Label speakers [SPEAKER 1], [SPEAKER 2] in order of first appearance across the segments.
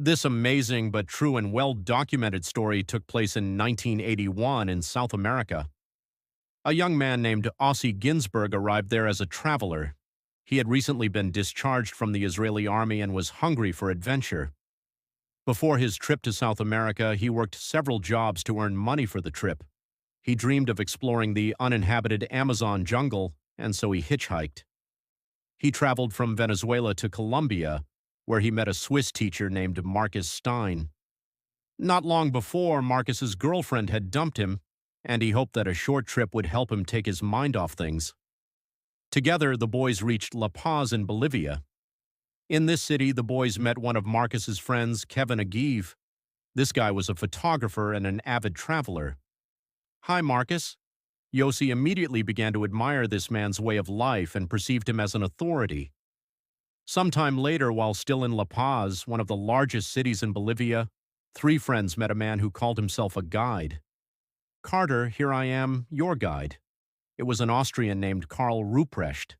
[SPEAKER 1] This amazing but true and well-documented story took place in 1981 in South America. A young man named Ossie Ginsberg arrived there as a traveler. He had recently been discharged from the Israeli army and was hungry for adventure. Before his trip to South America, he worked several jobs to earn money for the trip. He dreamed of exploring the uninhabited Amazon jungle, and so he hitchhiked. He traveled from Venezuela to Colombia, where he met a Swiss teacher named Marcus Stein. Not long before, Marcus's girlfriend had dumped him, and he hoped that a short trip would help him take his mind off things. Together, the boys reached La Paz in Bolivia. In this city, the boys met one of Marcus's friends, Kevin Agiv. This guy was a photographer and an avid traveler. "Hi, Marcus." Yossi immediately began to admire this man's way of life and perceived him as an authority. Sometime later, while still in La Paz, one of the largest cities in Bolivia, three friends met a man who called himself a guide. "Carter, here I am, your guide." It was an Austrian named Karl Ruprecht.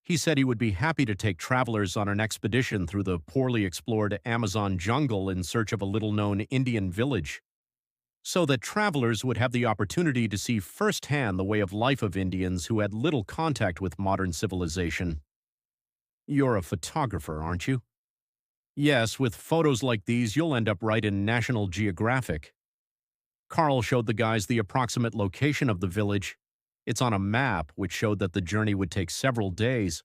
[SPEAKER 1] He said he would be happy to take travelers on an expedition through the poorly explored Amazon jungle in search of a little-known Indian village, so that travelers would have the opportunity to see firsthand the way of life of Indians who had little contact with modern civilization. "You're a photographer, aren't you?" "Yes, with photos like these, you'll end up right in National Geographic." Carl showed the guys the approximate location of the village. It's on a map, which showed that the journey would take several days,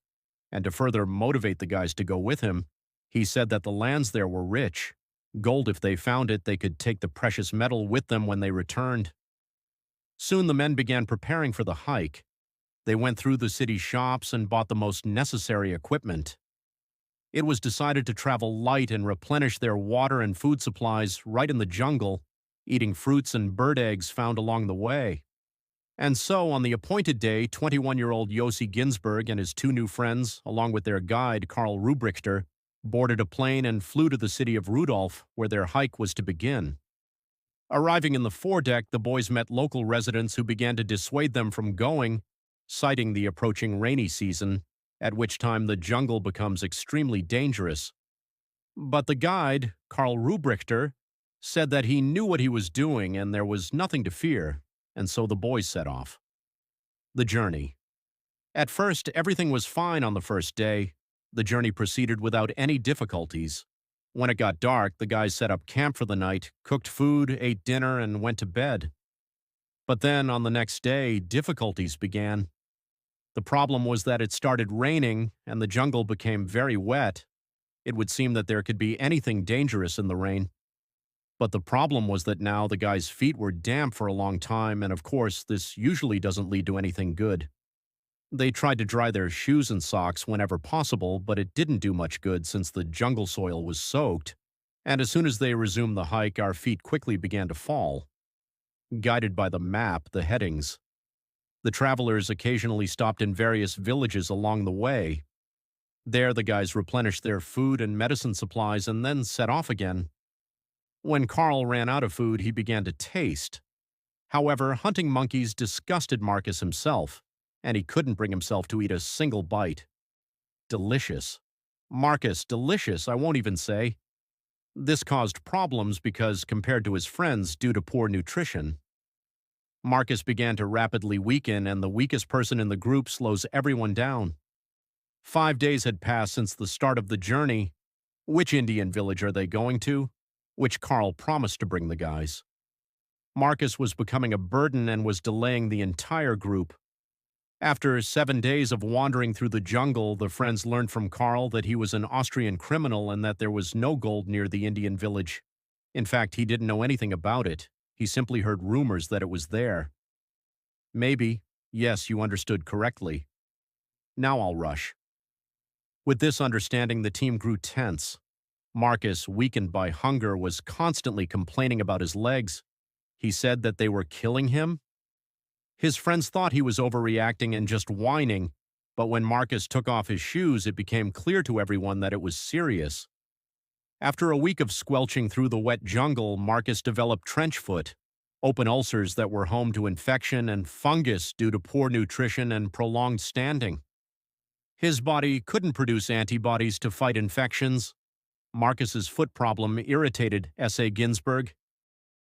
[SPEAKER 1] and to further motivate the guys to go with him, he said that the lands there were rich. Gold, if they found it, they could take the precious metal with them when they returned. Soon the men began preparing for the hike. They went through the city shops and bought the most necessary equipment. It was decided to travel light and replenish their water and food supplies right in the jungle, eating fruits and bird eggs found along the way. And so, on the appointed day, 21-year-old Yossi Ginsberg and his two new friends, along with their guide, Karl Rubrichter, boarded a plane and flew to the city of Rudolph, where their hike was to begin. Arriving in the foredeck, the boys met local residents who began to dissuade them from going, citing the approaching rainy season, at which time the jungle becomes extremely dangerous. But the guide, Karl Rubrichter, said that he knew what he was doing and there was nothing to fear, and so the boys set off. The journey. At first, everything was fine on the first day. The journey proceeded without any difficulties. When it got dark, the guys set up camp for the night, cooked food, ate dinner, and went to bed. But then, on the next day, difficulties began. The problem was that it started raining, and the jungle became very wet. It would seem that there could be anything dangerous in the rain. But the problem was that now the guys' feet were damp for a long time, and of course, this usually doesn't lead to anything good. They tried to dry their shoes and socks whenever possible, but it didn't do much good since the jungle soil was soaked, and as soon as they resumed the hike, our feet quickly began to fall. Guided by the map, the headings, the travelers occasionally stopped in various villages along the way. There, the guys replenished their food and medicine supplies and then set off again. When Carl ran out of food, he began to taste. However, hunting monkeys disgusted Marcus himself, and he couldn't bring himself to eat a single bite. Delicious. Marcus, delicious, I won't even say. This caused problems because, compared to his friends, due to poor nutrition, Marcus began to rapidly weaken, and the weakest person in the group slows everyone down. 5 days had passed since the start of the journey. Which Indian village are they going to? Which Carl promised to bring the guys. Marcus was becoming a burden and was delaying the entire group. After 7 days of wandering through the jungle, the friends learned from Carl that he was an Austrian criminal and that there was no gold near the Indian village. In fact, he didn't know anything about it. He simply heard rumors that it was there. Maybe. Yes, you understood correctly. Now I'll rush. With this understanding, the team grew tense. Marcus, weakened by hunger, was constantly complaining about his legs. He said that they were killing him. His friends thought he was overreacting and just whining, but when Marcus took off his shoes, it became clear to everyone that it was serious. After a week of squelching through the wet jungle, Marcus developed trench foot, open ulcers that were home to infection and fungus due to poor nutrition and prolonged standing. His body couldn't produce antibodies to fight infections. Marcus's foot problem irritated S.A. Ginsburg,